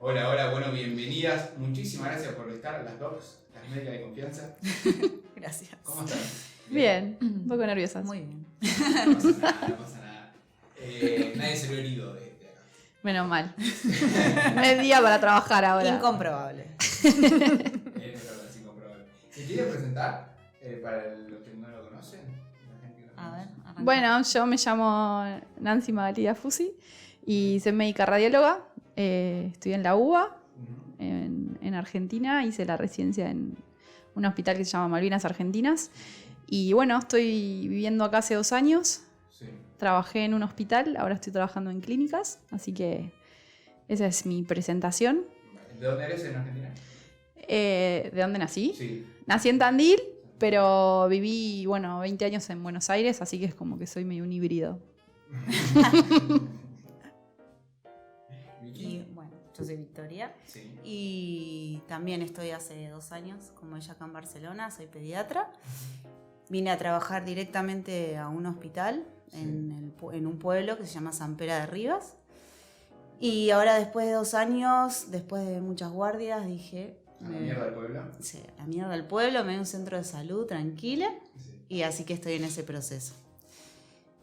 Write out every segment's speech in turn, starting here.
Hola, hola, bueno, bienvenidas. Muchísimas gracias por estar las dos, las médicas de confianza. Gracias. ¿Cómo estás? Bien, un poco nerviosas. Muy bien. No pasa nada, no pasa nada. Nadie se lo herido de acá. Menos mal. No es día para trabajar ahora. Incomprobable. Es verdad, es incomprobable. ¿Se quiere presentar para los que no lo conocen? La gente que no A ver, conoce. arranca. Bueno, yo me llamo Nancy Magalía Fusi y soy médica radióloga. Estudié en la UBA, Ujú. en Argentina. Hice la residencia en un hospital que se llama Malvinas Argentinas. Y bueno, estoy viviendo acá hace 2 años. Sí. Trabajé en un hospital, ahora estoy trabajando en clínicas. Así que esa es mi presentación. Vale. ¿De dónde eres en Argentina? ¿De dónde nací? Sí. Nací en Tandil, pero viví, 20 años en Buenos Aires, así que es como que soy medio un híbrido. ¿Vicky? Y bueno, yo soy Victoria. Sí. Y también estoy hace 2 años, como ella, acá en Barcelona. Soy pediatra. Vine a trabajar directamente a un hospital en un pueblo que se llama San Pera de Ribas. Y ahora, después de 2 años, después de muchas guardias, dije... ¿A la mierda del pueblo? Sí, a la mierda del pueblo, me voy a un centro de salud tranquila. Sí. Y así que estoy en ese proceso.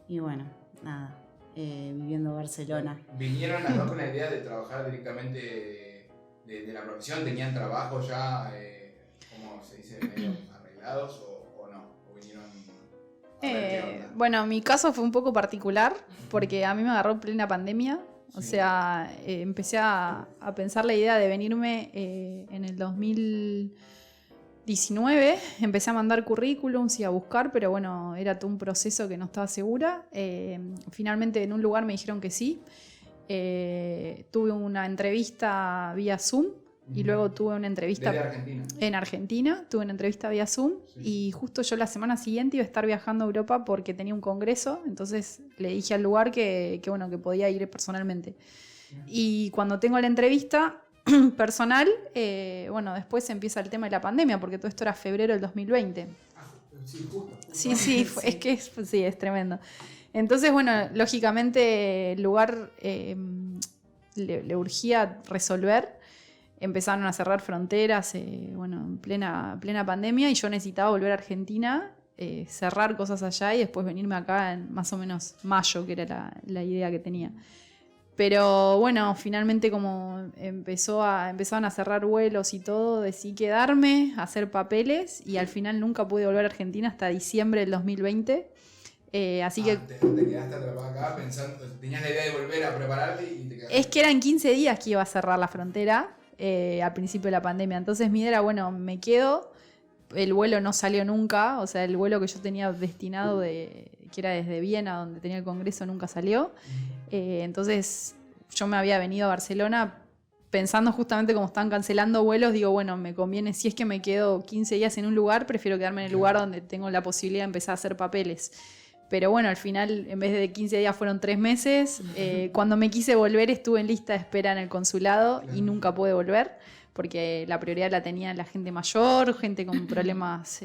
Y bueno, nada, viviendo en Barcelona. ¿Vinieron las dos con la idea de trabajar directamente de la profesión? ¿Tenían trabajo ya, como se dice, medio arreglados o no? ¿O vinieron a ver qué onda? Bueno, mi caso fue un poco particular porque a mí me agarró en plena pandemia. O Sí. sea, empecé a pensar la idea de venirme en el 2019. Empecé a mandar currículums y a buscar, pero bueno, era todo un proceso que no estaba segura. Finalmente en un lugar me dijeron que sí. Tuve una entrevista vía Zoom y Ujú. luego tuve una entrevista Desde Argentina. en Argentina. Tuve una entrevista vía Zoom Sí. y justo yo la semana siguiente iba a estar viajando a Europa porque tenía un congreso. Entonces le dije al lugar que podía ir personalmente. Y cuando tengo la entrevista personal, después empieza el tema de la pandemia, porque todo esto era febrero del 2020. Ah, sí, justo. Sí, Sí. es que es tremendo. Entonces, lógicamente el lugar le urgía resolver. Empezaron a cerrar fronteras, en plena pandemia, y yo necesitaba volver a Argentina, cerrar cosas allá y después venirme acá en más o menos mayo, que era la idea que tenía. Pero bueno, finalmente como empezaron a cerrar vuelos y todo, decidí quedarme, hacer papeles y al final nunca pude volver a Argentina hasta diciembre del 2020. Así que Te quedaste atrapada acá pensando, tenías la idea de volver a prepararte y te quedaste. es que eran 15 días que iba a cerrar la frontera al principio de la pandemia. Entonces mi idea era, me quedo. El vuelo no salió nunca, o sea, el vuelo que yo tenía destinado, que era desde Viena, donde tenía el congreso, nunca salió. Entonces yo me había venido a Barcelona pensando justamente como están cancelando vuelos, digo, me conviene, si es que me quedo 15 días en un lugar, prefiero quedarme en el lugar donde tengo la posibilidad de empezar a hacer papeles. Pero bueno, al final, en vez de 15 días, fueron 3 meses. Cuando me quise volver, estuve en lista de espera en el consulado y nunca pude volver, porque la prioridad la tenía la gente mayor, gente con problemas,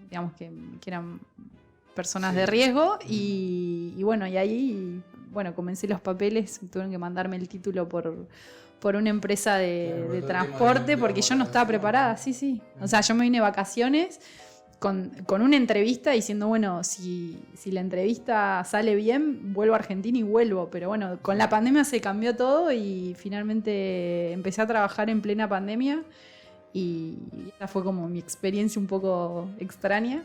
digamos, que eran personas Sí. de riesgo. Y ahí, comencé los papeles, tuvieron que mandarme el título por una empresa Claro, por todo de el tema transporte, de porque yo no estaba homologación. preparada, sí. O sea, yo me vine de vacaciones con una entrevista diciendo, si la entrevista sale bien, vuelvo a Argentina y vuelvo. Pero con la pandemia se cambió todo y finalmente empecé a trabajar en plena pandemia y esa fue como mi experiencia un poco extraña.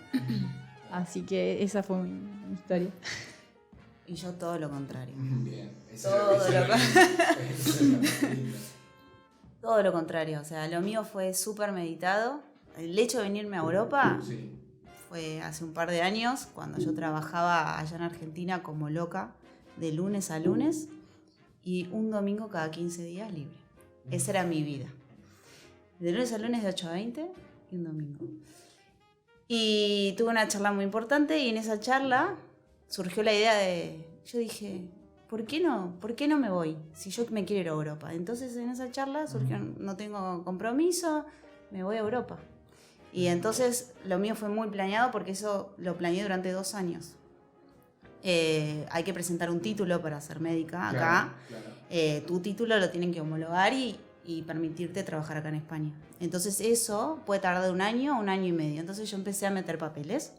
Así que esa fue mi historia. Y yo todo lo contrario. Bien. Todo eso lo es lindo. Todo lo contrario. O sea, lo mío fue súper meditado. El hecho de venirme a Europa Sí. fue hace un par de años, cuando yo trabajaba allá en Argentina como loca, de lunes a lunes, y un domingo cada 15 días libre. Esa era mi vida. De lunes a lunes de 8 a 20 y un domingo. Y tuve una charla muy importante y en esa charla surgió la idea yo dije, ¿por qué no me voy? Si yo me quiero ir a Europa. Entonces en esa charla surgió, no tengo compromiso, me voy a Europa. Y entonces lo mío fue muy planeado porque eso lo planeé durante 2 años. Hay que presentar un título para ser médica acá. Claro. Tu título lo tienen que homologar y y permitirte trabajar acá en España. Entonces eso puede tardar de 1 año a 1 año y medio. Entonces yo empecé a meter papeles.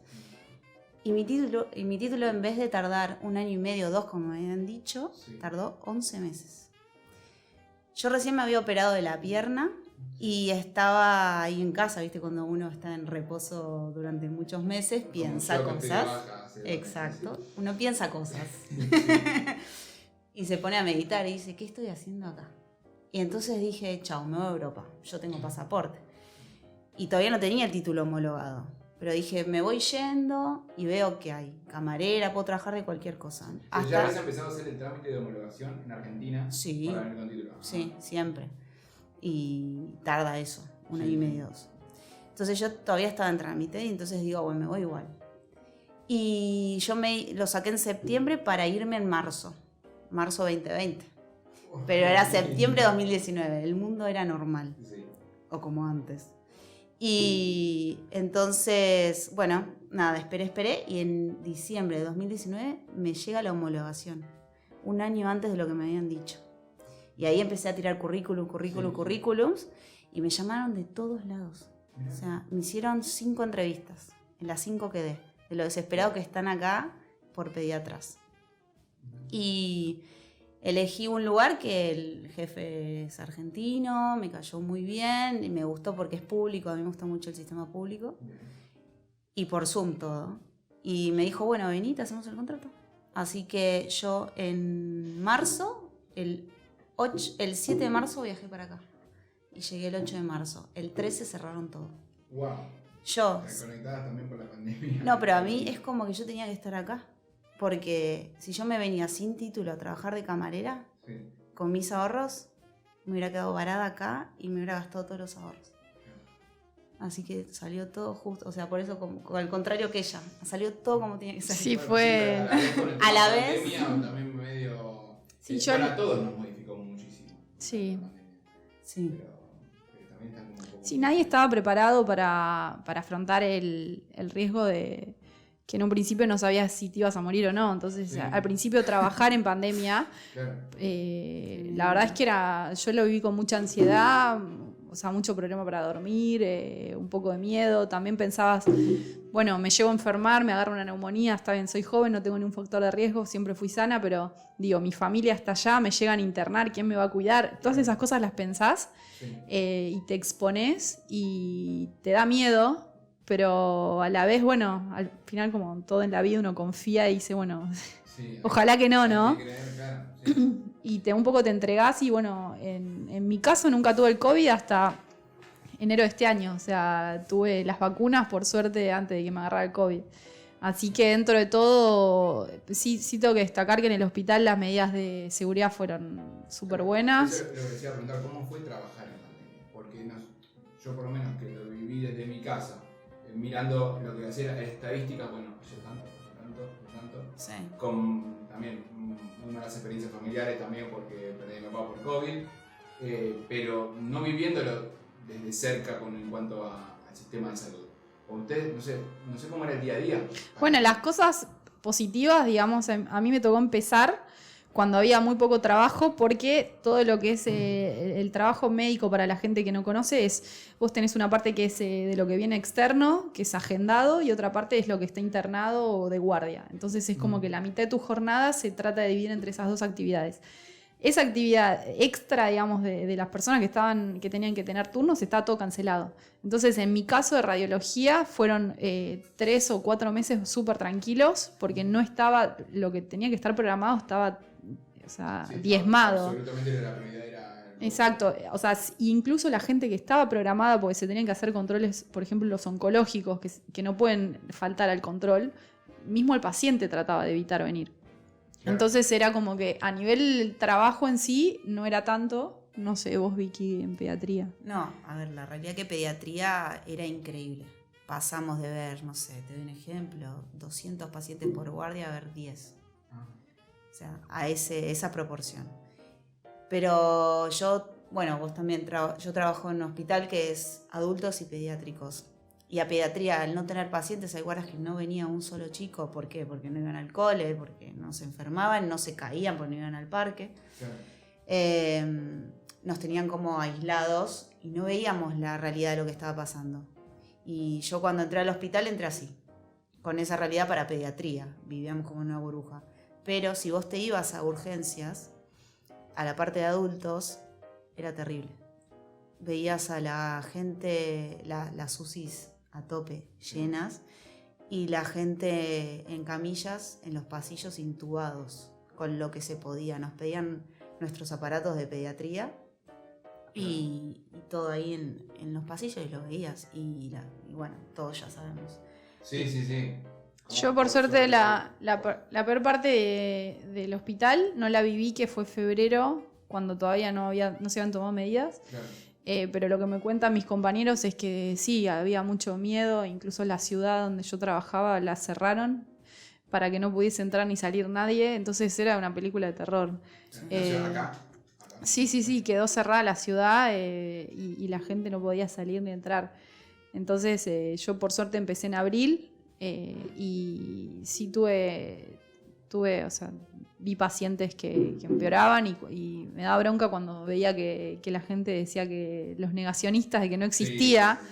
Y mi título en vez de tardar 1 año y medio o 2, como me habían dicho, tardó 11 meses. Yo recién me había operado de la pierna y estaba ahí en casa, ¿viste? Cuando uno está en reposo durante muchos meses, piensa cosas. Exacto. Uno piensa cosas. Y se pone a meditar y dice, ¿qué estoy haciendo acá? Y entonces dije, chao, me voy a Europa. Yo tengo pasaporte. Y todavía no tenía el título homologado. Pero dije, me voy yendo y veo que hay camarera, puedo trabajar de cualquier cosa. ¿Ya habías empezado a hacer el trámite de homologación en Argentina? Sí. Para venir con título. Sí, siempre. Y tarda eso, 1 año y medio, 2. Entonces yo todavía estaba en trámite y entonces digo, bueno, me voy igual. Y yo lo saqué en septiembre para irme en marzo 2020. Pero era septiembre de 2019, el mundo era normal. Sí. O como antes. Y entonces, bueno, nada, esperé y en diciembre de 2019 me llega la homologación, 1 año antes de lo que me habían dicho. Y ahí empecé a tirar currículums y me llamaron de todos lados. O sea, me hicieron 5 entrevistas, en las 5 quedé, de lo desesperado que están acá por pediatras. Y elegí un lugar que el jefe es argentino, me cayó muy bien y me gustó porque es público, a mí me gusta mucho el sistema público. Y por Zoom todo. Y me dijo, bueno, vení, te hacemos el contrato. Así que yo en marzo, el 7 de marzo viajé para acá. Y llegué el 8 de marzo. El 13 cerraron todo. Wow. Yo... Reconectadas también por la pandemia. No, pero a mí es como que yo tenía que estar acá. Porque si yo me venía sin título a trabajar de camarera, con mis ahorros, me hubiera quedado varada acá y me hubiera gastado todos los ahorros. Así que salió todo justo, o sea, por eso, como al contrario que ella, salió todo como tenía que salir. Sí, fue... A la vez... También medio... Sí, para todos nos modificó muchísimo. Sí. Sí. Pero también está como un poco... Sí, nadie estaba preparado para afrontar el riesgo de... que en un principio no sabías si te ibas a morir o no. Entonces, al principio trabajar en pandemia, la verdad es que yo lo viví con mucha ansiedad, o sea, mucho problema para dormir, un poco de miedo. También pensabas, bueno, me llevo a enfermar, me agarro una neumonía, está bien, soy joven, no tengo ningún factor de riesgo, siempre fui sana, pero digo, mi familia está allá, me llegan a internar, ¿quién me va a cuidar? Todas esas cosas las pensás y te exponés y te da miedo. Pero a la vez, bueno, al final como todo en la vida uno confía y dice, bueno, ojalá que no, ¿no? Y un poco te entregás y bueno, en mi caso nunca tuve el COVID hasta enero de este año. O sea, tuve las vacunas por suerte antes de que me agarrara el COVID. Así que dentro de todo, sí tengo que destacar que en el hospital las medidas de seguridad fueron súper buenas. Yo le decía preguntar, ¿cómo fue trabajar en pandemia? Porque yo por lo menos que lo viví desde mi casa, mirando lo que hacía estadística, bueno, tanto, sí. Con también muy malas experiencias familiares también porque perdí a mi papá por COVID, pero no viviéndolo desde cerca en cuanto al sistema de salud. O ustedes, no sé cómo era el día a día. Bueno, las cosas positivas, digamos, a mí me tocó empezar cuando había muy poco trabajo, porque todo lo que es el trabajo médico para la gente que no conoce es, vos tenés una parte que es de lo que viene externo, que es agendado, y otra parte es lo que está internado o de guardia. Entonces es como que la mitad de tu jornada se trata de dividir entre esas 2 actividades. Esa actividad extra, digamos, de las personas que tenían que tener turnos, estaba todo cancelado. Entonces, en mi caso de radiología, fueron 3 o 4 meses súper tranquilos, porque no estaba, lo que tenía que estar programado estaba, o sea, diezmado. Absolutamente la prioridad era... Exacto, o sea, incluso la gente que estaba programada, porque se tenían que hacer controles, por ejemplo, los oncológicos, que no pueden faltar al control, mismo el paciente trataba de evitar venir. Claro. Entonces era como que a nivel trabajo en sí no era tanto. No sé, vos, Vicky, en pediatría. No, a ver, la realidad que pediatría era increíble. Pasamos de ver, no sé, te doy un ejemplo, 200 pacientes por guardia a ver 10. O sea, a esa proporción. Pero yo, bueno, vos también, yo trabajo en un hospital que es adultos y pediátricos. Y a pediatría, al no tener pacientes, hay guardas que no venía un solo chico. ¿Por qué? Porque no iban al cole, porque no se enfermaban, no se caían porque no iban al parque. Claro. nos tenían como aislados y no veíamos la realidad de lo que estaba pasando. Y yo cuando entré al hospital entré así, con esa realidad para pediatría, vivíamos como en una burbuja. Pero si vos te ibas a urgencias, a la parte de adultos, era terrible. Veías a la gente, las UCIs a tope, llenas, y la gente en camillas, en los pasillos intubados, con lo que se podía. Nos pedían nuestros aparatos de pediatría y todo ahí en los pasillos y lo veías. Y bueno, todos ya sabemos. Sí, sí, sí. Yo por suerte la peor parte del hospital no la viví, que fue febrero, cuando todavía no se habían tomado medidas. Claro. Pero lo que me cuentan mis compañeros es que sí, había mucho miedo, incluso la ciudad donde yo trabajaba la cerraron para que no pudiese entrar ni salir nadie, entonces era una película de terror. Acá. Sí, quedó cerrada la ciudad y la gente no podía salir ni entrar. Entonces yo por suerte empecé en abril y sí tuve, o sea, vi pacientes que empeoraban y me daba bronca cuando veía que la gente decía que los negacionistas de que no existía. Sí.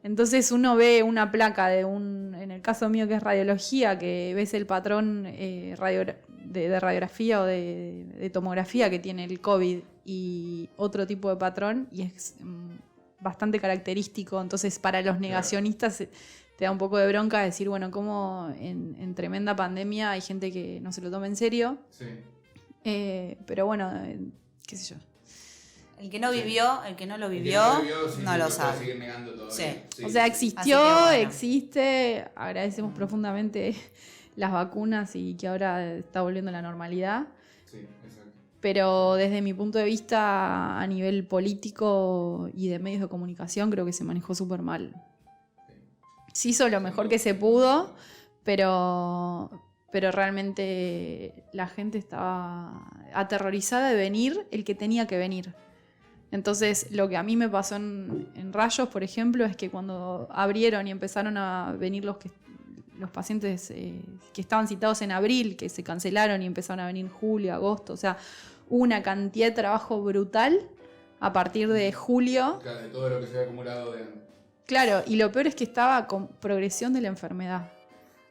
Entonces uno ve una placa en el caso mío que es radiología, que ves el patrón de radiografía o de tomografía que tiene el COVID y otro tipo de patrón y es bastante característico. Entonces para los negacionistas te da un poco de bronca decir, bueno, cómo en tremenda pandemia hay gente que no se lo toma en serio. Sí. Pero bueno, qué sé yo. El que no vivió, el que no lo vivió, no lo sabe. Seguir negando todavía. Sí. O sea, existió, bueno. existe. Agradecemos profundamente las vacunas y que ahora está volviendo a la normalidad. Sí, exacto. Pero desde mi punto de vista, a nivel político y de medios de comunicación, creo que se manejó súper mal. Se hizo lo mejor que se pudo, pero realmente la gente estaba aterrorizada de venir el que tenía que venir. Entonces, lo que a mí me pasó en Rayos, por ejemplo, es que cuando abrieron y empezaron a venir los pacientes que estaban citados en abril, que se cancelaron y empezaron a venir en julio, agosto, o sea, hubo una cantidad de trabajo brutal a partir de julio. Claro, de todo lo que se había acumulado de antes. Claro, y lo peor es que estaba con progresión de la enfermedad.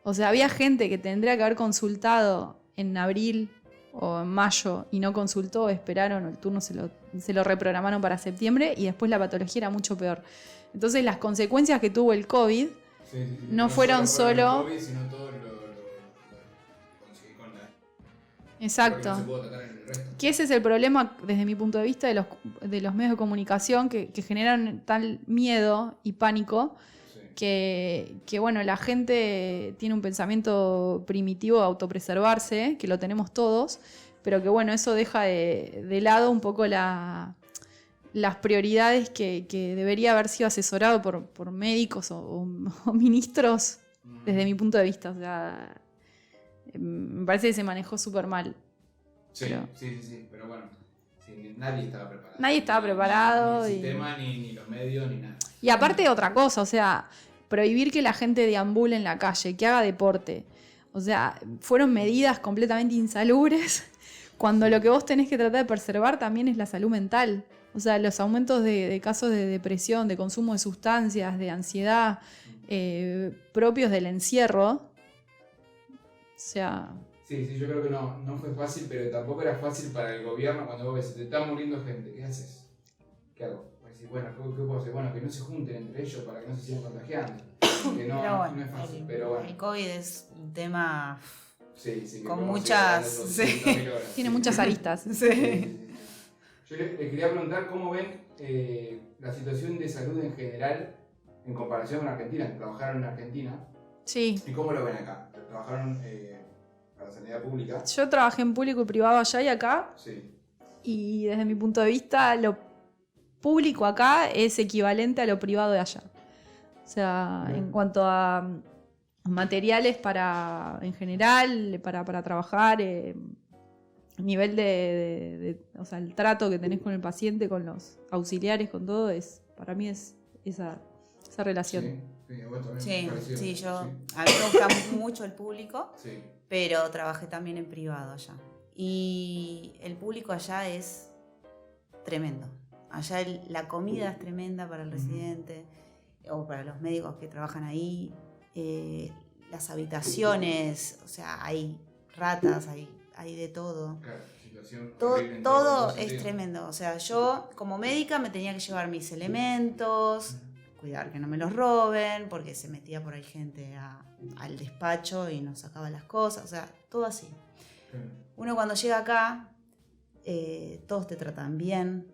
O sea, había gente que tendría que haber consultado en abril o en mayo y no consultó, esperaron, el turno se lo reprogramaron para septiembre y después la patología era mucho peor. Entonces las consecuencias que tuvo el COVID no fueron solo... el COVID, sino todo lo conseguí con la... Exacto. No se pudo tratar en el resto. Que ese es el problema, desde mi punto de vista, de los medios de comunicación que generan tal miedo y pánico que bueno, la gente tiene un pensamiento primitivo de autopreservarse, que lo tenemos todos, pero que bueno, eso deja de lado un poco las prioridades que debería haber sido asesorado por médicos o ministros, desde mi punto de vista. O sea, me parece que se manejó súper mal. Sí, pero bueno, sí, nadie estaba preparado. Nadie estaba preparado. Ni el sistema, ni los medios, ni nada. Y aparte otra cosa, o sea, prohibir que la gente deambule en la calle, que haga deporte. O sea, fueron medidas completamente insalubres cuando lo que vos tenés que tratar de preservar también es la salud mental. O sea, los aumentos de casos de depresión, de consumo de sustancias, de ansiedad, propios del encierro. O sea... Sí, yo creo que no fue fácil, pero tampoco era fácil para el gobierno cuando vos ves, se te está muriendo gente, ¿qué haces? ¿Qué hago? Bueno, ¿qué puedo hacer? Bueno, que no se junten entre ellos para que no se sigan contagiando. Que no es fácil, pero bueno. El COVID es un tema con muchas... Tiene muchas aristas. Sí. Yo les quería preguntar cómo ven la situación de salud en general en comparación con Argentina, que trabajaron en Argentina. Sí. ¿Y cómo lo ven acá? ¿Trabajaron para sanidad pública? Yo trabajé en público y privado allá y acá. Sí. Y desde mi punto de vista, lo público acá es equivalente a lo privado de allá. O sea, en cuanto a materiales en general, para trabajar, nivel o sea, el trato que tenés con el paciente, con los auxiliares, con todo, para mí es esa relación. A mí me gusta mucho el público, pero trabajé también en privado allá. Y el público allá es tremendo. Allá la comida es tremenda para el residente o para los médicos que trabajan ahí. Las habitaciones, o sea, hay ratas, hay de todo. Claro, situación Todo horrible en es tremendo. O sea, yo como médica me tenía que llevar mis elementos, cuidar que no me los roben, porque se metía por ahí gente al despacho y nos sacaba las cosas. O sea, todo así. Claro. Uno cuando llega acá, todos te tratan bien,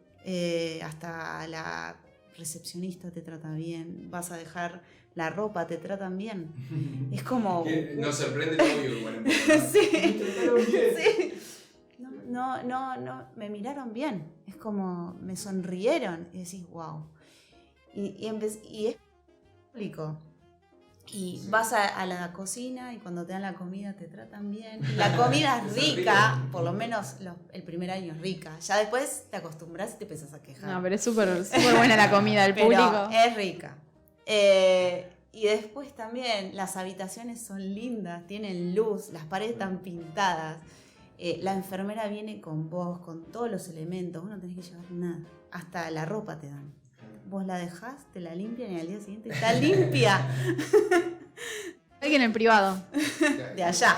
hasta la recepcionista te trata bien, vas a dejar la ropa, te tratan bien. Es como... Nos sorprende lo obvio igual en Sí. ¿Me trataron bien? Sí. No, me miraron bien. Es como, me sonrieron y decís, wow. Y es público. Y vas a la cocina y cuando te dan la comida te tratan bien. Y la comida es rica, por lo menos el primer año es rica. Ya después te acostumbras y te empiezas a quejar. No, pero es súper buena la comida del Pero público. es rica. Y después también las habitaciones son lindas, tienen luz, las paredes están pintadas. La enfermera viene con vos, con todos los elementos, vos no tenés que llevar nada. Hasta la ropa te dan. Vos la dejás, te la limpian y al día siguiente está limpia. Hay que en el privado. De allá.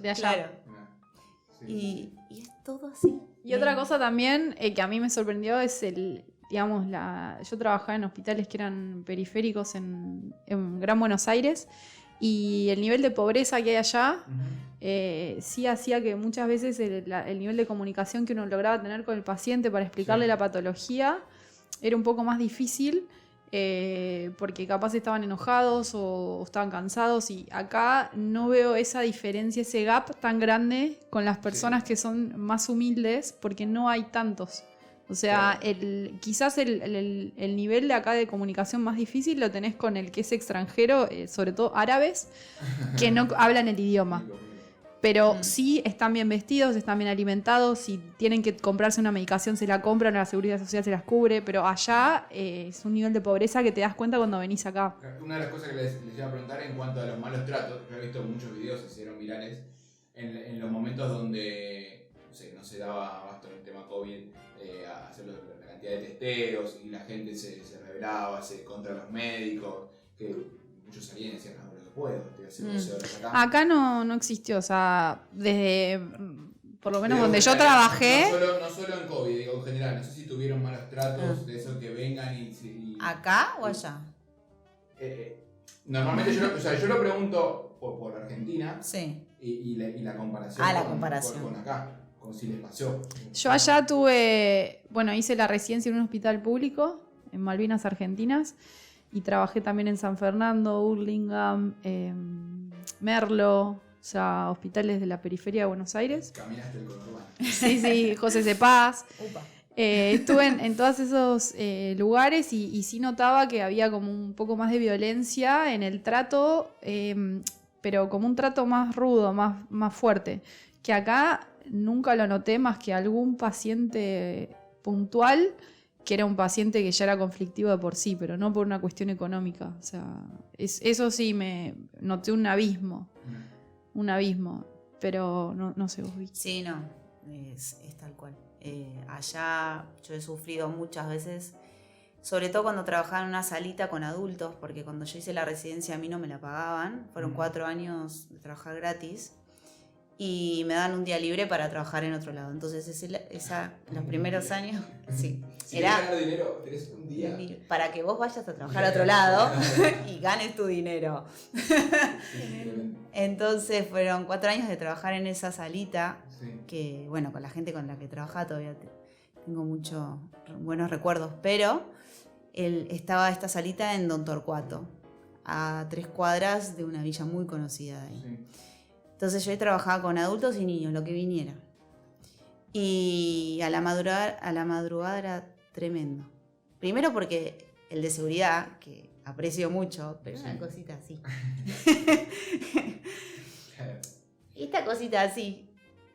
De allá. Claro. Sí. Y es todo así. Y otra cosa también que a mí me sorprendió es yo trabajaba en hospitales que eran periféricos en Gran Buenos Aires y el nivel de pobreza que hay allá sí hacía que muchas veces el nivel de comunicación que uno lograba tener con el paciente para explicarle la patología era un poco más difícil porque capaz estaban enojados o estaban cansados y acá no veo esa diferencia, ese gap tan grande con las personas que son más humildes porque no hay tantos. O sea, quizás el nivel de acá de comunicación más difícil lo tenés con el que es extranjero, sobre todo árabes, que no hablan el idioma. Pero sí están bien vestidos, están bien alimentados, si tienen que comprarse una medicación se la compran, la seguridad social se las cubre, pero allá es un nivel de pobreza que te das cuenta cuando venís acá. Una de las cosas que les iba a preguntar en cuanto a los malos tratos, yo he visto muchos videos, se hicieron virales, en los momentos donde no se daba abasto en el tema COVID, a hacer la cantidad de testeos y la gente se rebelaba contra los médicos, que muchos salían y decían, no, lo que puedo, estoy haciendo 12 horas acá. Acá no existió, o sea, desde, por lo menos donde yo trabajé... No solo en COVID, digo en general, no sé si tuvieron malos tratos de eso que vengan y... ¿Acá o allá? Normalmente yo lo pregunto por Argentina Sí. y la comparación, la comparación. Con acá, con si les pasó. Yo allá hice la residencia en un hospital público, en Malvinas Argentinas, y trabajé también en San Fernando, Hurlingham, Merlo, o sea, hospitales de la periferia de Buenos Aires. Caminaste el conurbano. Sí, José de Paz. Upa. Estuve en todos esos lugares y sí notaba que había como un poco más de violencia en el trato, pero como un trato más rudo, más fuerte. Que acá nunca lo noté más que algún paciente puntual, que era un paciente que ya era conflictivo de por sí, pero no por una cuestión económica. O sea, eso sí me noté un abismo, pero no sé vos, Vicky. Sí, no, es tal cual. Allá yo he sufrido muchas veces, sobre todo cuando trabajaba en una salita con adultos, porque cuando yo hice la residencia a mí no me la pagaban, fueron 4 años de trabajar gratis y me dan un día libre para trabajar en otro lado. Entonces los primeros años, sí, Si era querés ganar dinero, tenés un día. para que vos vayas a trabajar a otro lado y ganes tu dinero. Entonces fueron 4 años de trabajar en esa salita, que bueno, con la gente con la que trabajaba todavía tengo muchos buenos recuerdos, pero estaba esta salita en Don Torcuato, a 3 cuadras de una villa muy conocida de ahí. Sí. Entonces yo ahí trabajaba con adultos y niños, lo que viniera. Y a la madrugada era tremendo. Primero porque el de seguridad, que aprecio mucho, pero una cosita así. Esta cosita así.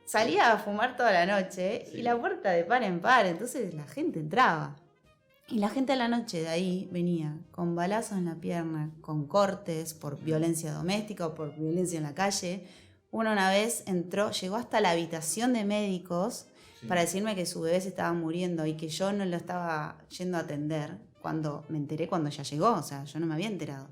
Salía a fumar toda la noche y la puerta de par en par, entonces la gente entraba. Y la gente a la noche de ahí venía con balazos en la pierna, con cortes por violencia doméstica o por violencia en la calle. Una vez llegó hasta la habitación de médicos para decirme que su bebé se estaba muriendo y que yo no lo estaba yendo a atender cuando me enteré cuando ya llegó, o sea, yo no me había enterado.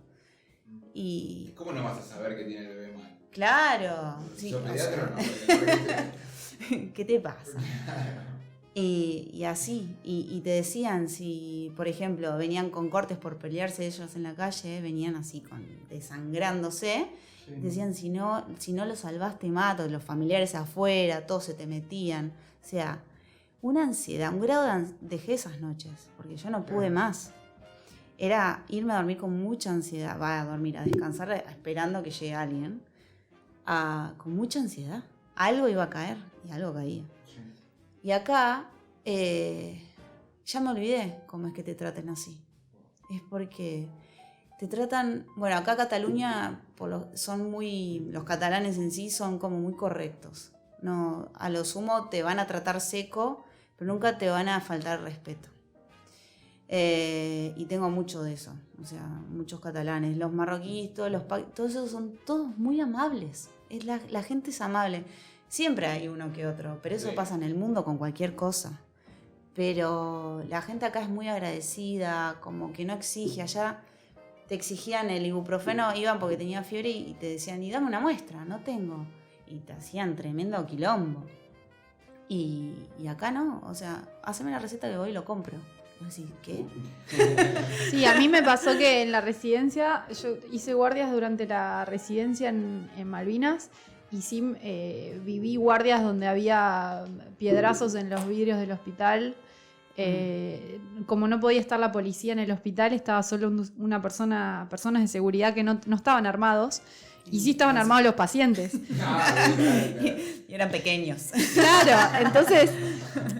Y ¿Cómo no vas a saber que tiene el bebé mal? claro, sí, ¿Sos o pediatra sea, o no? ¿qué te pasa? Y así, y te decían, si por ejemplo venían con cortes por pelearse ellos en la calle, venían así desangrándose, decían, si no lo salvás te mato, los familiares afuera, todos se te metían, o sea, una ansiedad, un grado dejé esas noches, porque yo no pude más. Era irme a dormir con mucha ansiedad, a descansar esperando que llegue alguien, con mucha ansiedad. Algo iba a caer y algo caía. Sí. Y acá ya me olvidé cómo es que te traten así. Es porque te tratan, bueno, acá Cataluña los catalanes en sí son como muy correctos. No, a lo sumo te van a tratar seco, pero nunca te van a faltar respeto. Y tengo mucho de eso, o sea, muchos catalanes, los marroquíes, todos esos son todos muy amables. La gente es amable. Siempre hay uno que otro, pero eso pasa en el mundo con cualquier cosa. Pero la gente acá es muy agradecida, como que no exige. Allá te exigían el ibuprofeno, iban porque tenía fiebre y te decían, y dame una muestra, no tengo. Y te hacían tremendo quilombo. Y acá no, o sea, haceme la receta que voy y lo compro. Y vos decís, ¿qué? Sí, a mí me pasó que en la residencia, yo hice guardias durante la residencia en Malvinas. Y sí, viví guardias donde había piedrazos en los vidrios del hospital. Como no podía estar la policía en el hospital, estaba solo personas de seguridad que no estaban armados. Y sí estaban armados los pacientes. Y eran pequeños. Claro, entonces,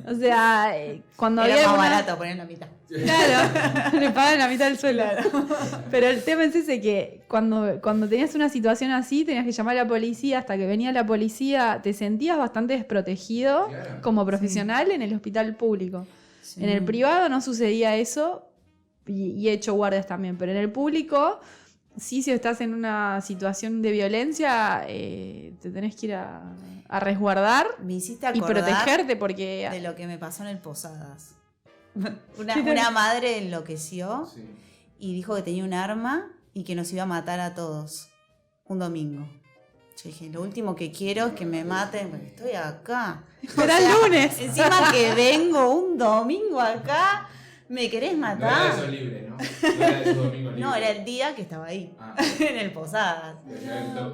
o sea, cuando era había más barato poner la mitad. Claro, le pagan la mitad del sueldo. Claro. Pero el tema es ese, que cuando tenías una situación así, tenías que llamar a la policía. Hasta que venía la policía, te sentías bastante desprotegido, claro, como profesional, en el hospital público. Sí. En el privado no sucedía eso, y he hecho guardias también, pero en el público, sí, si estás en una situación de violencia, te tenés que ir a resguardar. Me hiciste y protegerte, porque de lo que me pasó en el Posadas. Una madre enloqueció, sí, y dijo que tenía un arma y que nos iba a matar a todos un domingo. Yo dije, lo último que quiero es que me maten, porque estoy acá. Era el lunes. Encima que vengo un domingo acá, ¿me querés matar? No era eso libre, ¿no? No era eso domingo libre. No, era el día que estaba ahí, en el Posadas.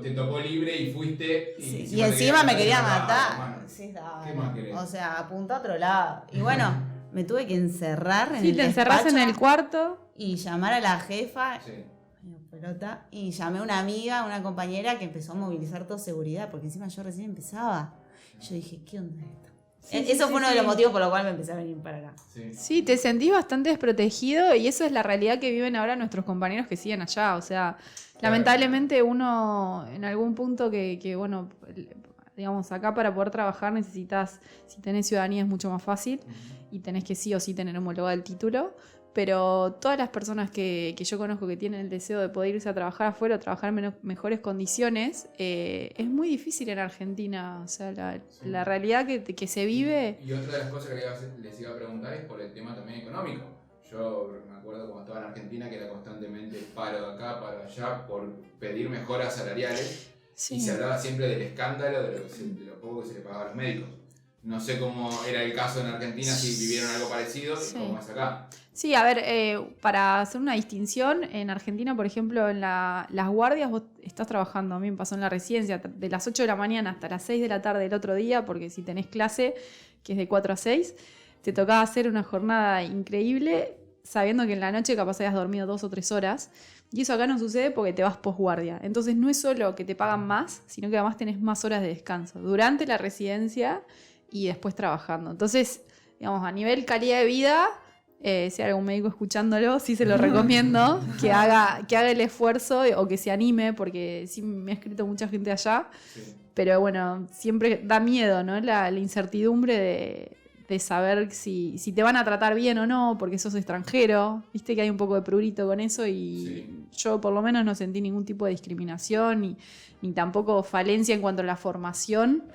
Te tocó libre y fuiste. Y encima me quería matar. Bueno, sí, ¿qué más querés? O sea, apunta a otro lado. Y bueno, me tuve que encerrar en el despacho. Sí, te encerrás en el cuarto. Y llamar a la jefa. Sí. Pelota, y llamé a una amiga, una compañera que empezó a movilizar toda seguridad, porque encima yo recién empezaba. Yo dije, ¿qué onda esto? Sí, eso fue uno de los motivos por los cuales me empecé a venir para acá. Sí, te sentís bastante desprotegido, y eso es la realidad que viven ahora nuestros compañeros que siguen allá. O sea, lamentablemente uno en algún punto que bueno, digamos, acá para poder trabajar necesitas, si tenés ciudadanía es mucho más fácil, y tenés que sí o sí tener homologado el título. Pero todas las personas que yo conozco que tienen el deseo de poder irse a trabajar afuera o trabajar en mejores condiciones, es muy difícil en Argentina. O sea, la realidad que se vive... Y otra de las cosas que les iba a preguntar es por el tema también económico. Yo me acuerdo cuando estaba en Argentina que era constantemente paro de acá, paro de allá, por pedir mejoras salariales. Sí. Y se hablaba siempre del escándalo de lo poco que se le pagaba a los médicos. No sé cómo era el caso en Argentina, si vivieron algo parecido, sí, y cómo es acá. Sí, a ver, para hacer una distinción, en Argentina, por ejemplo, en las guardias vos estás trabajando, a mí me pasó en la residencia, de las 8 de la mañana hasta las 6 de la tarde del otro día, porque si tenés clase, que es de 4 a 6, te tocaba hacer una jornada increíble, sabiendo que en la noche capaz habías dormido 2 o 3 horas, y eso acá no sucede porque te vas posguardia. Entonces no es solo que te pagan más, sino que además tenés más horas de descanso durante la residencia y después trabajando. Entonces, digamos, a nivel calidad de vida, si hay algún médico escuchándolo, sí se lo recomiendo, que haga el esfuerzo o que se anime, porque sí me ha escrito mucha gente allá, sí, pero bueno, siempre da miedo, ¿no? La incertidumbre de saber si te van a tratar bien o no, porque sos extranjero, viste que hay un poco de prurito con eso, y sí, yo por lo menos no sentí ningún tipo de discriminación, ni tampoco falencia en cuanto a la formación,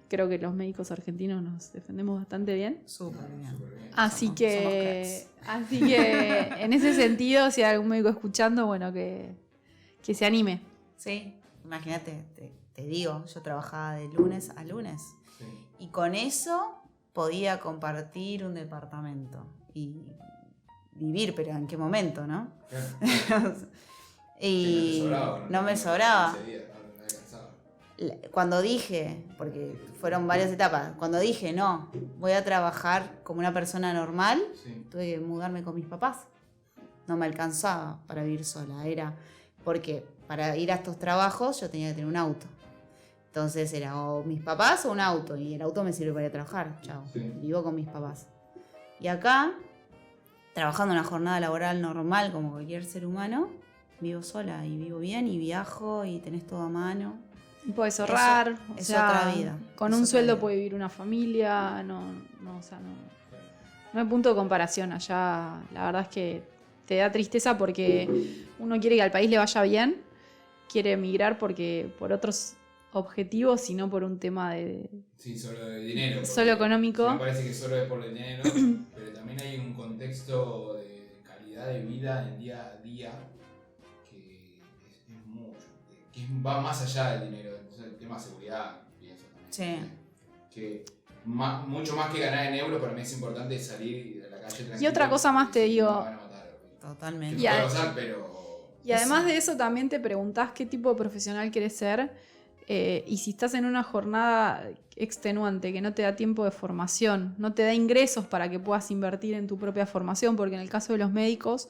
creo que los médicos argentinos nos defendemos bastante bien. Súper bien. Así Somos que en ese sentido, si hay algún médico escuchando, bueno, que se anime. Sí, imagínate, te digo, yo trabajaba de lunes a lunes. Sí. Y con eso podía compartir un departamento y vivir, pero ¿en qué momento, no? Claro. Y no me sobraba. Cuando dije, porque fueron varias etapas, cuando dije no, voy a trabajar como una persona normal, Sí. tuve que mudarme con mis papás. No me alcanzaba para vivir sola, era porque para ir a estos trabajos yo tenía que tener un auto. Entonces era o mis papás o un auto, y el auto me sirve para ir a trabajar, chao, Sí. vivo con mis papás. Y acá, trabajando una jornada laboral normal como cualquier ser humano, vivo sola y vivo bien y viajo y tenés todo a mano. Puedes ahorrar, o es sea, otra vida. con Es un otra sueldo vida. puede vivir una familia, no hay punto de comparación allá. La verdad es que te da tristeza porque uno quiere que al país le vaya bien, quiere emigrar por otros objetivos y no por un tema de Sí, solo de dinero. Solo económico. Me parece que solo es por el dinero, pero también hay un contexto de calidad de vida en el día a día que es mucho, que va más allá del dinero. Entonces, el tema de seguridad, pienso también. Sí. Que mucho más que ganar en euros, para mí es importante salir a la calle tranquilo. Y otra cosa más te digo. No van a matar, Totalmente. que Y puede a- pasar, pero... Y además de eso también te preguntás qué tipo de profesional querés ser y si estás en una jornada extenuante que no te da tiempo de formación, no te da ingresos para que puedas invertir en tu propia formación, porque en el caso de los médicos,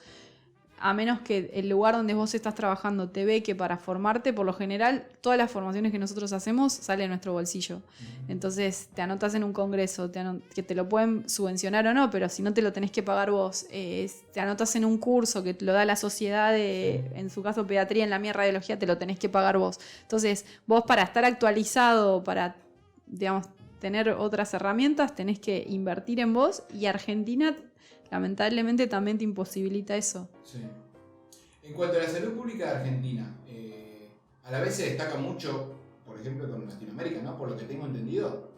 a menos que el lugar donde vos estás trabajando te ve que para formarte, por lo general, todas las formaciones que nosotros hacemos salen de nuestro bolsillo. Entonces te anotas en un congreso, que te lo pueden subvencionar o no, pero si no te lo tenés que pagar vos, te anotas en un curso que te lo da la sociedad de, en su caso pediatría, en la mía radiología, te lo tenés que pagar vos. Entonces vos para estar actualizado, para, digamos, tener otras herramientas, tenés que invertir en vos y Argentina lamentablemente también te imposibilita eso. Sí. En cuanto a la salud pública de Argentina, a la vez se destaca mucho, por ejemplo, con Latinoamérica, ¿no? Por lo que tengo entendido.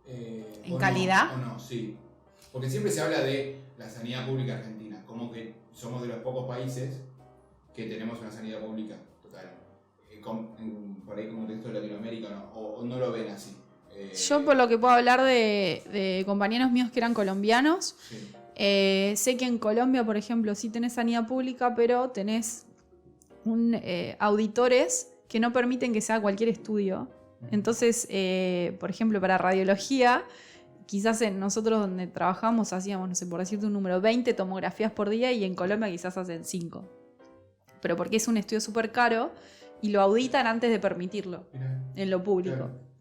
¿En calidad? No, sí. Porque siempre se habla de la sanidad pública argentina, como que somos de los pocos países que tenemos una sanidad pública total. Por ahí como contexto de Latinoamérica, ¿no? O no lo ven así. Yo por lo que puedo hablar de compañeros míos que eran colombianos, Sí. sé que en Colombia, por ejemplo, sí tenés sanidad pública, pero tenés auditores que no permiten que se haga cualquier estudio. Entonces, por ejemplo, para radiología, quizás nosotros donde trabajamos hacíamos, no sé, por decirte un número, 20 tomografías por día y en Colombia quizás hacen 5. Pero porque es un estudio súper caro y lo auditan antes de permitirlo Mirá, en lo público. claro.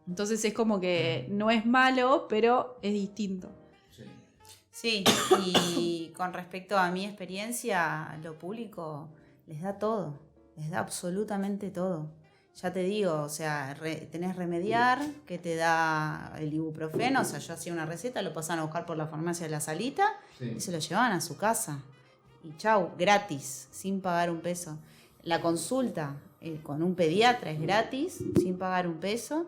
Entonces es como que no es malo, pero es distinto. Sí. Sí, y con respecto a mi experiencia, lo público les da todo, les da absolutamente todo. Ya te digo, o sea, tenés Remediar, que te da el ibuprofeno, o sea, yo hacía una receta, lo pasaban a buscar por la farmacia de la salita Sí. y se lo llevaban a su casa. Y chau, gratis, sin pagar un peso. La consulta con un pediatra es gratis, sin pagar un peso.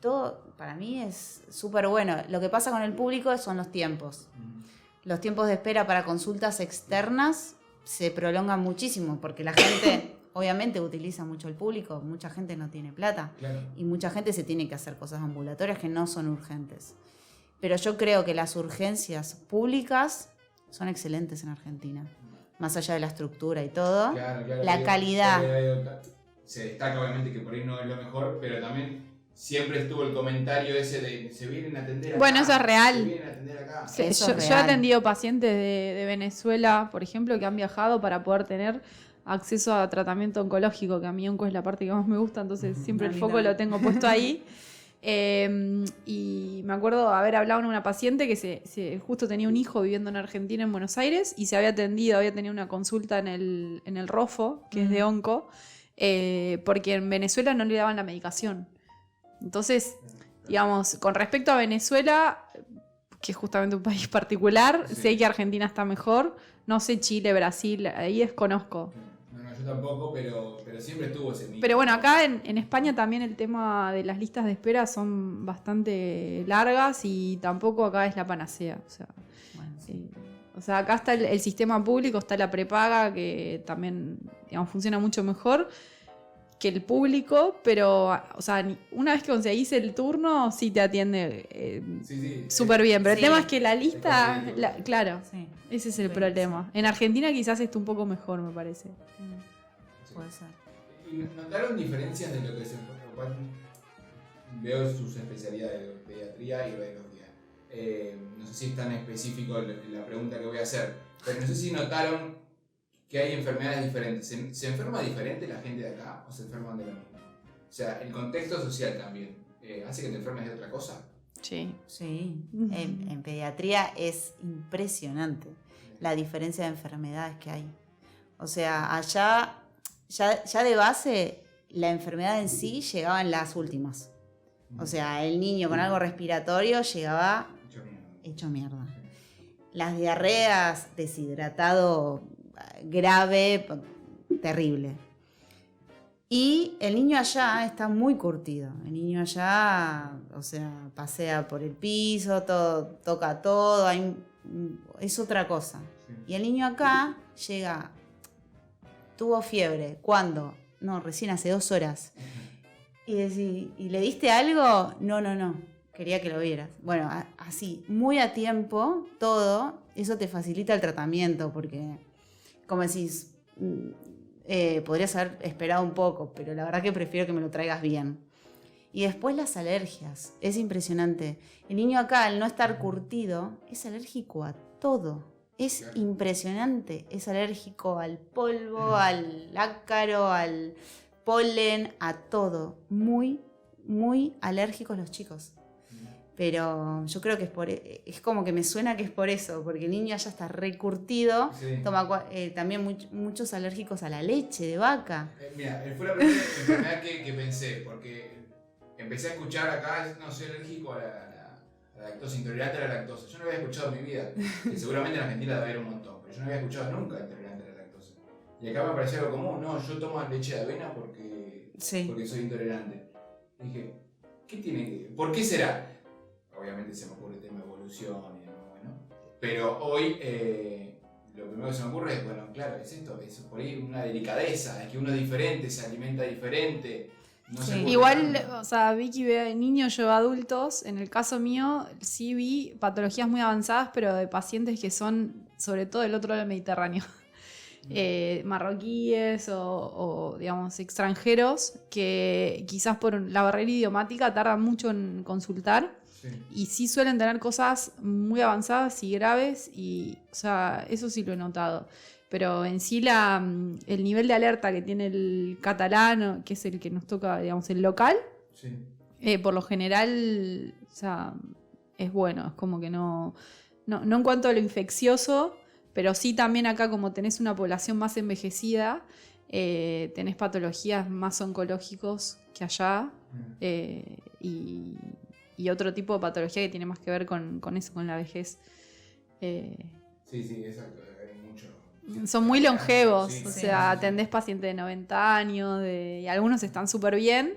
Todo para mí es súper bueno. Lo que pasa con el público son los tiempos. Los tiempos de espera para consultas externas se prolongan muchísimo porque la gente obviamente utiliza mucho el público, mucha gente no tiene plata Claro. y mucha gente se tiene que hacer cosas ambulatorias que no son urgentes. Pero yo creo que las urgencias públicas son excelentes en Argentina, más allá de la estructura y todo. Claro, claro, La calidad. Se destaca obviamente que por ahí no es lo mejor, pero también siempre estuvo el comentario ese de se vienen a atender acá. Bueno, eso es real. Se vienen a atender acá. Sí, Eso yo es he real. atendido pacientes de Venezuela, por ejemplo, que han viajado para poder tener acceso a tratamiento oncológico, que a mí onco es la parte que más me gusta, entonces siempre A el mí foco también. lo tengo puesto ahí. Y me acuerdo haber hablado con una paciente que justo tenía un hijo viviendo en Argentina, en Buenos Aires, y se había atendido, había tenido una consulta en el ROFO, que es de onco, porque en Venezuela no le daban la medicación. Entonces, digamos, con respecto a Venezuela, que es justamente un país particular, Sí. sé que Argentina está mejor, no sé Chile, Brasil, ahí desconozco. No, yo tampoco, pero siempre estuvo ese mito. Pero bueno, acá en España también el tema de las listas de espera son bastante largas y tampoco acá es la panacea. O sea, Bueno, sí. acá está el sistema público, está la prepaga, que también, digamos, funciona mucho mejor que el público, pero, o sea, una vez que conseguís el turno, sí te atiende súper bien. Pero Sí. el tema es que la lista, conseguirlo. claro, Sí, ese es el Sí, problema. En Argentina quizás esté un poco mejor, me parece. puede ser. ¿Y notaron diferencias de lo que se veo sus especialidades de pediatría y radiología? No sé si es tan específico la pregunta que voy a hacer, pero no sé si notaron que hay enfermedades diferentes. ¿Se enferma diferente la gente de acá o se enferman de lo mismo? O sea, el contexto social también hace que te enfermes de otra cosa. Sí. Sí, en pediatría es impresionante la diferencia de enfermedades que hay. O sea, allá ya de base la enfermedad en sí llegaba en las últimas. O sea, el niño con algo respiratorio llegaba hecho mierda. Las diarreas, deshidratado grave, terrible. Y el niño allá está muy curtido. El niño allá, o sea, pasea por el piso, todo, toca todo, es otra cosa. Sí. Y el niño acá llega, tuvo fiebre. ¿Cuándo? No, recién hace 2 horas. Y decís, ¿y le diste algo? No, quería que lo vieras. Bueno, así, muy a tiempo, todo, eso te facilita el tratamiento, porque, como decís, podrías haber esperado un poco, pero la verdad que prefiero que me lo traigas bien. Y después las alergias, es impresionante. El niño acá, al no estar curtido, es alérgico a todo. Es impresionante, es alérgico al polvo, al ácaro, al polen, a todo. Muy, muy alérgicos los chicos. Pero yo creo que es como que me suena que es por eso, porque el niño ya está recurtido, Sí. toma también muchos alérgicos a la leche de vaca. Mira, fue la primera enfermedad que pensé, porque empecé a escuchar acá, no soy alérgico a la lactosa, intolerante a la lactosa. Yo no había escuchado en mi vida, que seguramente en Argentina debe haber un montón, pero yo no había escuchado nunca intolerante a la lactosa. Y acá me pareció algo común, no, yo tomo leche de avena porque soy intolerante. Y dije, ¿qué tiene? ¿Por qué será? Obviamente se me ocurre el tema de evolución y demás, bueno. Pero hoy lo primero que se me ocurre es, bueno, claro, es esto, es por ahí una delicadeza, es que uno es diferente, se alimenta diferente. No se ocurre Igual, tanto. o sea, Vicky ve niños, yo adultos. En el caso mío, sí vi patologías muy avanzadas, pero de pacientes que son, sobre todo, del otro lado del Mediterráneo. Marroquíes o, digamos, extranjeros que quizás por la barrera idiomática tardan mucho en consultar. Sí. Y sí suelen tener cosas muy avanzadas y graves, y, o sea, eso sí lo he notado. Pero en sí el nivel de alerta que tiene el catalán, que es el que nos toca, digamos, el local, Sí. por lo general, o sea, es bueno. Es como que no en cuanto a lo infeccioso, pero sí también acá, como tenés una población más envejecida, tenés patologías más oncológicos que allá. Y otro tipo de patología que tiene más que ver con eso, con la vejez. Sí, exacto. Hay mucho. Son muy longevos, Sí, o sí, sea, sí. atendés pacientes de 90 años, y algunos están súper bien,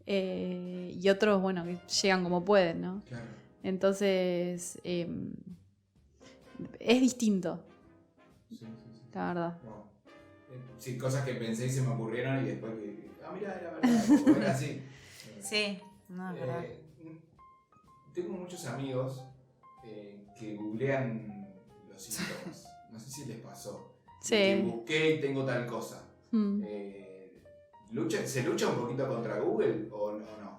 y otros, bueno, que llegan como pueden, ¿no? Claro. Entonces, es distinto, Sí. la verdad. Wow. Sí, cosas que pensé y se me ocurrieron y después mirá, era verdad, o era así. Sí, no, es verdad. Tengo muchos amigos que googlean los síntomas. No sé si les pasó. Sí. Que busqué y tengo tal cosa. Mm. ¿Se lucha un poquito contra Google o no?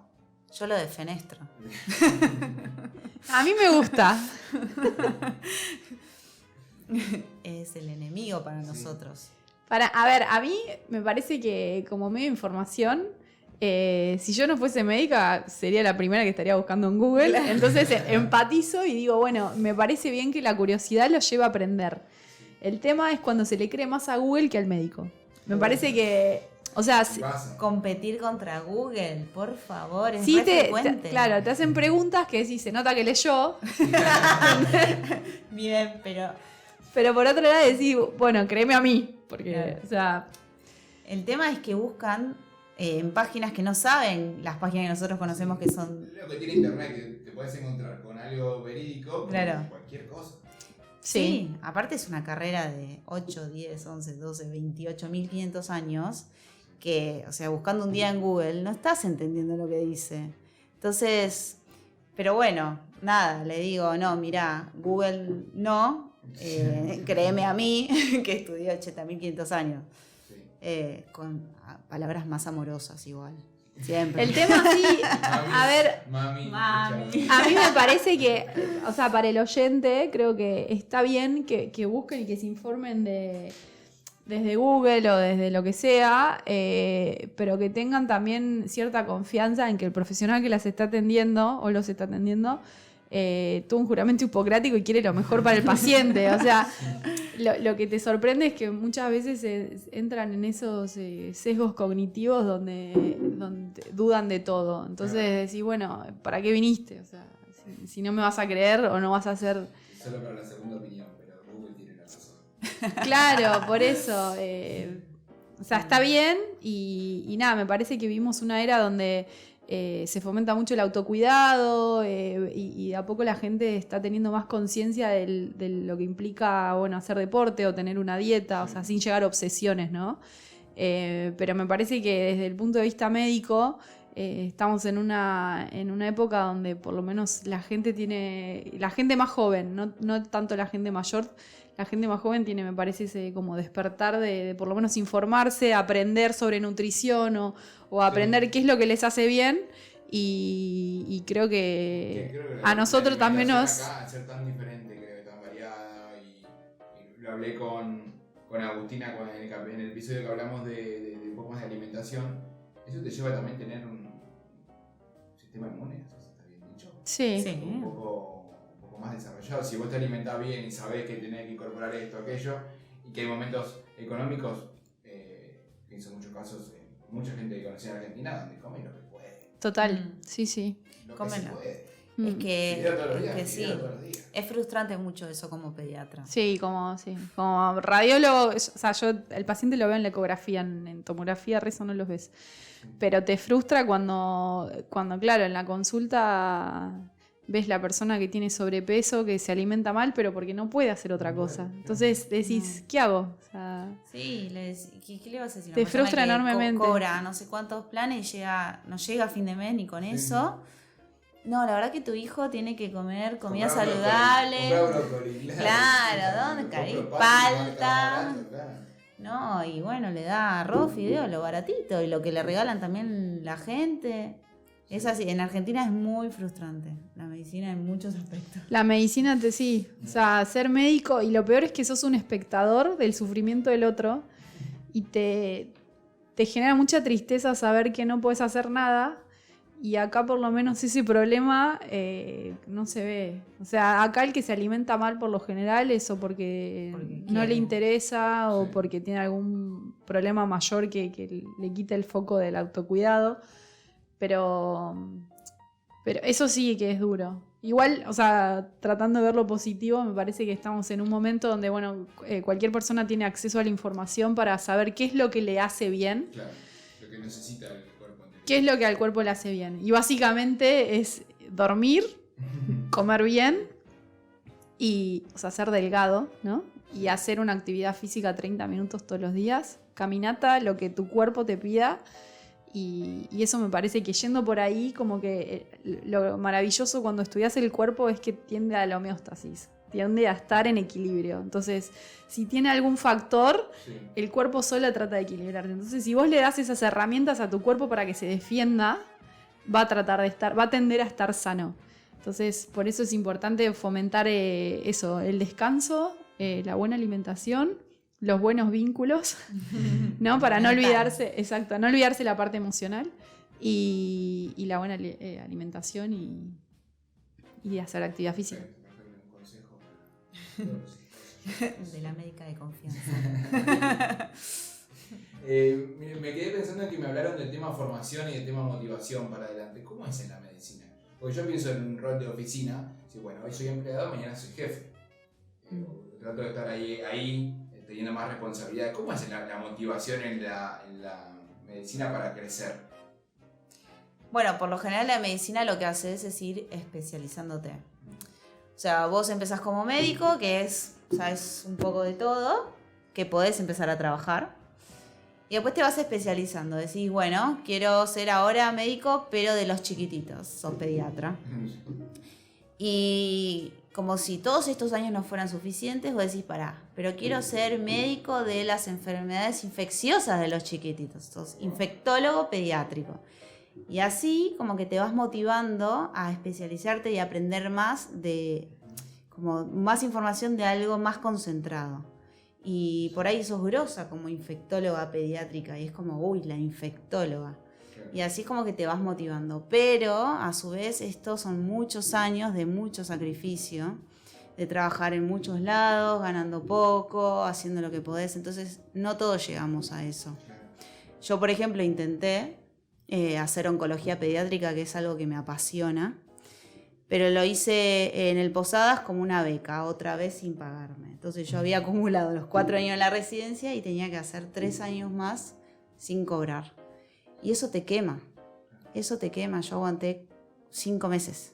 Yo lo defenestro. A mí me gusta. Es el enemigo para Sí. nosotros. A ver, a mí me parece que como medio de información, si yo no fuese médica, sería la primera que estaría buscando en Google. Claro. Entonces empatizo y digo, bueno, me parece bien que la curiosidad lo lleva a aprender. El tema es cuando se le cree más a Google que al médico. Me parece que, o sea, ¿Qué pasa? Competir contra Google, por favor, es sí re frecuente. claro, te hacen preguntas que decís, se nota que leyó, Bien, pero pero por otro lado decís, bueno, créeme a mí, porque, Claro. o sea, El tema es que buscan en páginas que no saben, las páginas que nosotros conocemos que son... Lo que tiene internet, que te puedes encontrar con algo verídico, con Claro. cualquier cosa. Sí, aparte es una carrera de 8, 10, 11, 12, 28.500 años que, o sea, buscando un día en Google, no estás entendiendo lo que dice. Entonces, pero bueno, nada, le digo, no, mirá, Google no, créeme a mí, que estudié 80.500 años, con palabras más amorosas igual, siempre. El tema sí, a ver, Mami. a mí me parece que, o sea, para el oyente, creo que está bien que busquen y que se informen desde Google o desde lo que sea, pero que tengan también cierta confianza en que el profesional que las está atendiendo o los está atendiendo tuvo un juramento hipocrático y quiere lo mejor para el paciente. O sea, lo que te sorprende es que muchas veces entran en esos sesgos cognitivos donde dudan de todo. Entonces decís, bueno, ¿para qué viniste? O sea, si no me vas a creer o no vas a hacer... Solo para la segunda opinión, pero Google tiene la razón. Claro, por eso. O sea, está bien y nada, me parece que vivimos una era donde se fomenta mucho el autocuidado y de a poco la gente está teniendo más conciencia de lo que implica, bueno, hacer deporte o tener una dieta, o sea, sin llegar a obsesiones, ¿no? Pero me parece que desde el punto de vista médico estamos en una época donde por lo menos la gente más joven, no tanto la gente mayor, la gente más joven tiene, me parece, ese como despertar de por lo menos informarse, aprender sobre nutrición o aprender qué es lo que les hace bien y creo que a nosotros también nos... Acá, al ser tan diferente, creo, tan variada, y lo hablé con Agustina en el episodio que hablamos de un poco más de alimentación, eso te lleva también a tener un sistema inmune, no sé si está bien dicho. Sí. Un poco más desarrollado. Si vos te alimentás bien y sabés que tenés que incorporar esto, aquello, y que hay momentos económicos, pienso en muchos casos, mucha gente que conocí en Argentina donde come lo que puede. Total, sí. Lo que Comen se lo- puede. Es que, Fideo todos los días, es que sí, fideo todos los días. es frustrante mucho eso como pediatra. Sí, como radiólogo, o sea, yo el paciente lo veo en la ecografía, en tomografía, rezo no los ves. Pero te frustra cuando, claro, en la consulta ves la persona que tiene sobrepeso, que se alimenta mal, pero porque no puede hacer otra cosa. Entonces decís, ¿qué hago? O sea, Sí, ¿qué le vas a decir? Te Una persona frustra que enormemente. Cobra no sé cuántos planes y no llega a fin de mes ni con eso. No, la verdad que tu hijo tiene que comer comida Comprar saludable. brócoli, Claro, ¿dónde caí? Compro Palta. barato, claro. No, y bueno, le da arroz, fideo, lo baratito, y lo que le regalan también la gente. Es así, en Argentina es muy frustrante la medicina en muchos aspectos. la medicina sí. O sea, ser médico, y lo peor es que sos un espectador del sufrimiento del otro y te genera mucha tristeza saber que no puedes hacer nada. Y acá por lo menos ese problema no se ve. O sea, acá el que se alimenta mal por lo general es o porque no quiere. le interesa o Sí. porque tiene algún problema mayor que le quita el foco del autocuidado. Pero eso sí que es duro. Igual, o sea, tratando de ver lo positivo, me parece que estamos en un momento donde, bueno, cualquier persona tiene acceso a la información para saber qué es lo que le hace bien. Claro, lo que necesita el cuerpo entero. ¿Qué es lo que al cuerpo le hace bien? Y básicamente es dormir, comer bien y, o sea, ser delgado, ¿no? Y hacer una actividad física 30 minutos todos los días, caminata, lo que tu cuerpo te pida. Y eso me parece que yendo por ahí, como que lo maravilloso cuando estudias el cuerpo es que tiende a la homeostasis, tiende a estar en equilibrio. Entonces, si tiene algún factor, Sí. el cuerpo solo trata de equilibrarte. Entonces, si vos le das esas herramientas a tu cuerpo para que se defienda, va a tender a estar sano. Entonces, por eso es importante fomentar eso, el descanso, la buena alimentación, los buenos vínculos, ¿no? Para no olvidarse, exacto, no olvidarse la parte emocional y la buena alimentación y hacer actividad física. Perfecto, un consejo para todos los hijos. De la médica de confianza. Me quedé pensando en que me hablaron del tema formación y del tema motivación para adelante. ¿Cómo es en la medicina? Porque yo pienso en un rol de oficina, si bueno, hoy soy empleado, mañana soy jefe. Trato de estar ahí teniendo más responsabilidad. ¿Cómo es la motivación en la medicina para crecer? Bueno, por lo general la medicina lo que hace es ir especializándote. O sea, vos empezás como médico, que sabes un poco de todo, que podés empezar a trabajar. Y después te vas especializando. Decís, bueno, quiero ser ahora médico, pero de los chiquititos. Sos pediatra. Y como si todos estos años no fueran suficientes, vos decís, pará, pero quiero ser médico de las enfermedades infecciosas de los chiquititos. Sos infectólogo pediátrico. Y así como que te vas motivando a especializarte y aprender más como más información de algo más concentrado. Y por ahí sos grosa como infectóloga pediátrica y es como, uy, la infectóloga. Y así como que te vas motivando. Pero a su vez estos son muchos años de mucho sacrificio, de trabajar en muchos lados, ganando poco, haciendo lo que podés. Entonces no todos llegamos a eso. Yo, por ejemplo, intenté hacer oncología pediátrica, que es algo que me apasiona, pero lo hice en el Posadas como una beca, otra vez sin pagarme. Entonces yo había acumulado los 4 años en la residencia y tenía que hacer 3 años más sin cobrar. Y eso te quema, yo aguanté 5 meses.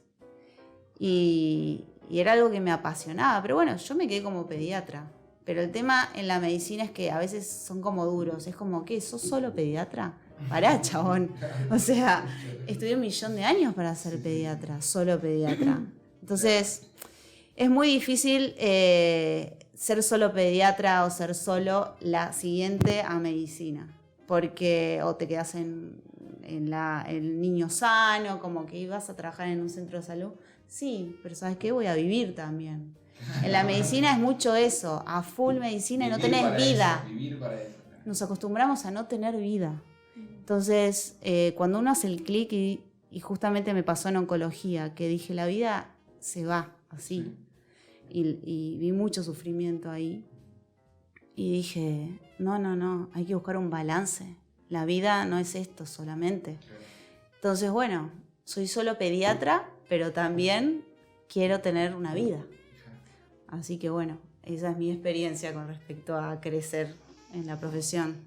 Y era algo que me apasionaba, pero bueno, yo me quedé como pediatra. Pero el tema en la medicina es que a veces son como duros, es como, ¿qué? ¿Sos solo pediatra? Pará, chabón. O sea, estudié 1.000.000 de años para ser pediatra, solo pediatra. Entonces, es muy difícil ser solo pediatra o ser solo la siguiente a medicina. Porque o te quedas en el niño sano, como que ibas a trabajar en un centro de salud. Sí, pero ¿sabes qué? Voy a vivir también. En la medicina es mucho eso, a full medicina y no tenés vida. Vivir para eso. Nos acostumbramos a no tener vida. Entonces, cuando uno hace el clic, y justamente me pasó en oncología, que dije, la vida se va así. Y vi mucho sufrimiento ahí. Y dije, no, hay que buscar un balance. La vida no es esto solamente. Entonces, bueno, soy solo pediatra, pero también quiero tener una vida. Así que bueno, esa es mi experiencia con respecto a crecer en la profesión.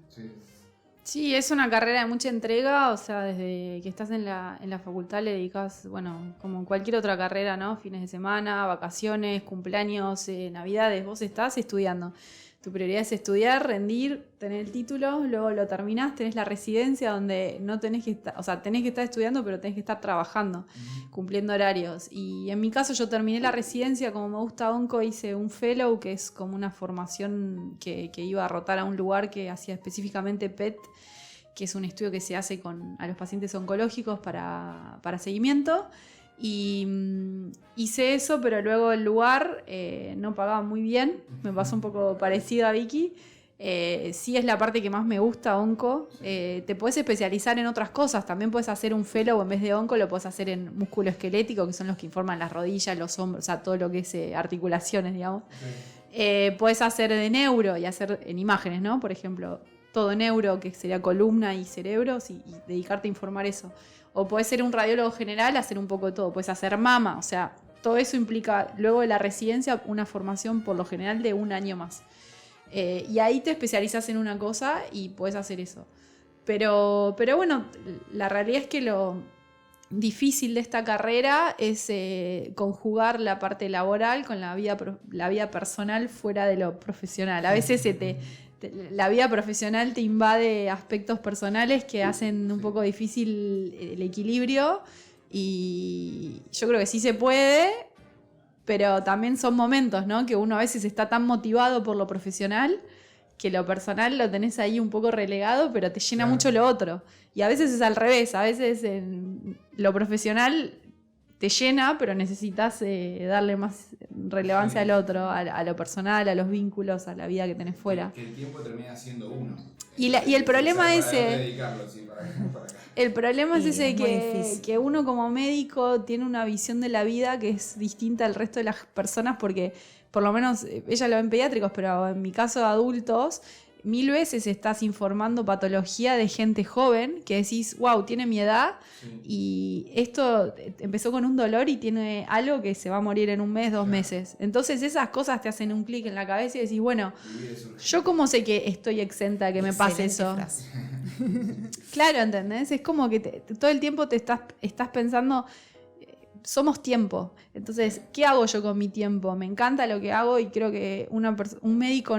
Sí, es una carrera de mucha entrega, o sea, desde que estás en la facultad le dedicas, bueno, como en cualquier otra carrera, ¿no? Fines de semana, vacaciones, cumpleaños, navidades, vos estás estudiando. Tu prioridad es estudiar, rendir, tener el título, luego lo terminás, tenés la residencia donde no tenés que estar, o sea, tenés que estar estudiando, pero tenés que estar trabajando, cumpliendo horarios. Y en mi caso yo terminé la residencia, como me gusta onco, hice un fellow, que es como una formación que iba a rotar a un lugar que hacía específicamente PET, que es un estudio que se hace a los pacientes oncológicos para seguimiento. Y hice eso, pero luego el lugar no pagaba muy bien. Me pasó un poco parecido a Vicky. Sí es la parte que más me gusta, onco. Te puedes especializar en otras cosas. También puedes hacer un fellow en vez de onco, lo puedes hacer en músculo esquelético, que son los que informan las rodillas, los hombros, o sea, todo lo que es articulaciones, digamos. Puedes hacer de neuro y hacer en imágenes, ¿no? Por ejemplo, todo neuro, que sería columna y cerebros, y dedicarte a informar eso. O puedes ser un radiólogo general, hacer un poco de todo. Puedes hacer mama, o sea, todo eso implica, luego de la residencia, una formación por lo general de 1 año más. Y ahí te especializas en una cosa y puedes hacer eso. Pero bueno, la realidad es que lo difícil de esta carrera es conjugar la parte laboral con la vida personal fuera de lo profesional. A veces la vida profesional te invade aspectos personales que hacen un poco difícil el equilibrio, y yo creo que sí se puede, pero también son momentos, ¿no? Que uno a veces está tan motivado por lo profesional que lo personal lo tenés ahí un poco relegado, pero te llena mucho lo otro. Y a veces es al revés, a veces en lo profesional te llena, pero necesitas darle más relevancia al otro, a lo personal, a los vínculos, a la vida que tenés fuera. Que el tiempo termina siendo uno. Y el problema es ese muy que uno como médico tiene una visión de la vida que es distinta al resto de las personas, porque por lo menos ella lo ve en pediátricos, pero en mi caso de adultos, 1000 veces estás informando patología de gente joven que decís, wow, tiene mi edad Sí. y esto empezó con un dolor y tiene algo que se va a morir en un mes, 2 Claro. meses. Entonces esas cosas te hacen un clic en la cabeza y decís, bueno, Vivir es urgente. ¿yo cómo sé que estoy exenta de que me pase Excelente eso? frase. Claro, ¿entendés? Es como que todo el tiempo te estás pensando, somos tiempo. Entonces, ¿qué hago yo con mi tiempo? Me encanta lo que hago y creo que un médico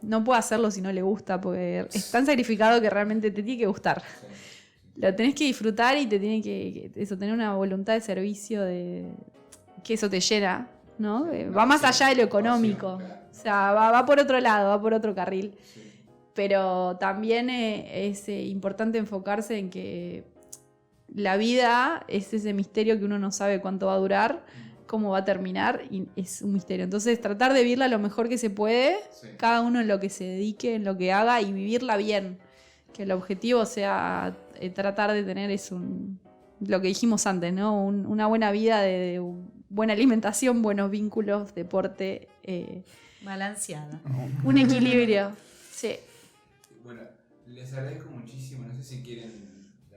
no puede hacerlo si no le gusta, porque es tan sacrificado que realmente te tiene que gustar. Sí. Lo tenés que disfrutar y te tiene que eso, tener una voluntad de servicio, que eso te llena, ¿no? Sí, Va más allá de lo pasión, económico. claro. O sea, va por otro lado, va por otro carril. Sí. Pero también es importante enfocarse en que la vida es ese misterio que uno no sabe cuánto va a durar, cómo va a terminar, y es un misterio. Entonces, tratar de vivirla lo mejor que se puede, Sí. cada uno en lo que se dedique, en lo que haga, y vivirla bien. Que el objetivo sea tratar de tener lo que dijimos antes, ¿no? Una buena vida de buena alimentación, buenos vínculos, deporte, Balanceada. un equilibrio. Sí. Bueno, les agradezco muchísimo. No sé si quieren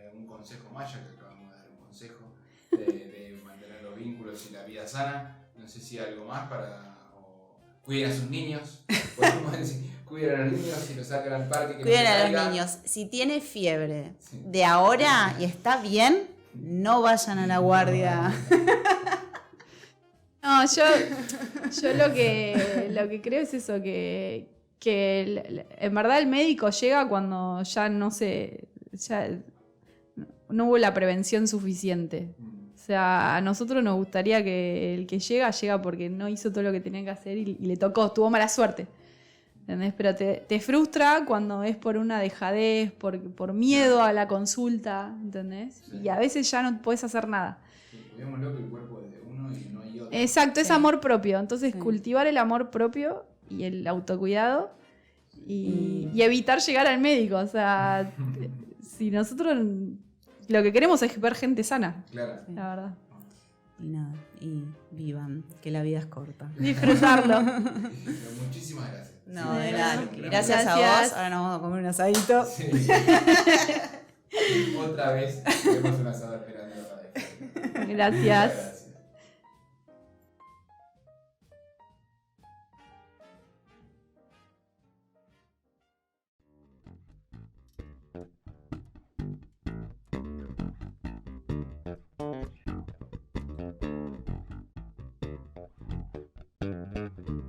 algún consejo más, ya que acabamos de dar un consejo de mantener los vínculos y la vida sana. No sé si algo más cuiden a sus niños. Podemos decir, cuiden a los niños y los sacan al parque. Que Cuiden no se a los caiga. niños. Si tiene fiebre Sí. de ahora y está bien, no vayan a la guardia. No, yo lo que creo es eso, que en verdad el médico llega cuando ya no hubo la prevención suficiente. O sea, a nosotros nos gustaría que el que llega porque no hizo todo lo que tenía que hacer y le tocó, tuvo mala suerte. ¿Entendés? Pero te frustra cuando es por una dejadez, por miedo a la consulta, ¿entendés? Sí. Y a veces ya no podés hacer nada. Sí, cuidémoslo, que el cuerpo es de uno y no hay otro. Exacto, es Sí. amor propio. Entonces, Sí. cultivar el amor propio y el autocuidado y evitar llegar al médico. O sea, si nosotros lo que queremos es ver gente sana, Claro. la verdad. Y nada, y vivan, que la vida es corta. Disfrutarlo. Pero muchísimas gracias. No, Sí, de nada. Gracias. Gracias a Gracias. vos. Ahora nos vamos a comer un asadito. Sí. Otra vez tenemos un asado esperando para esto. Gracias. Gracias.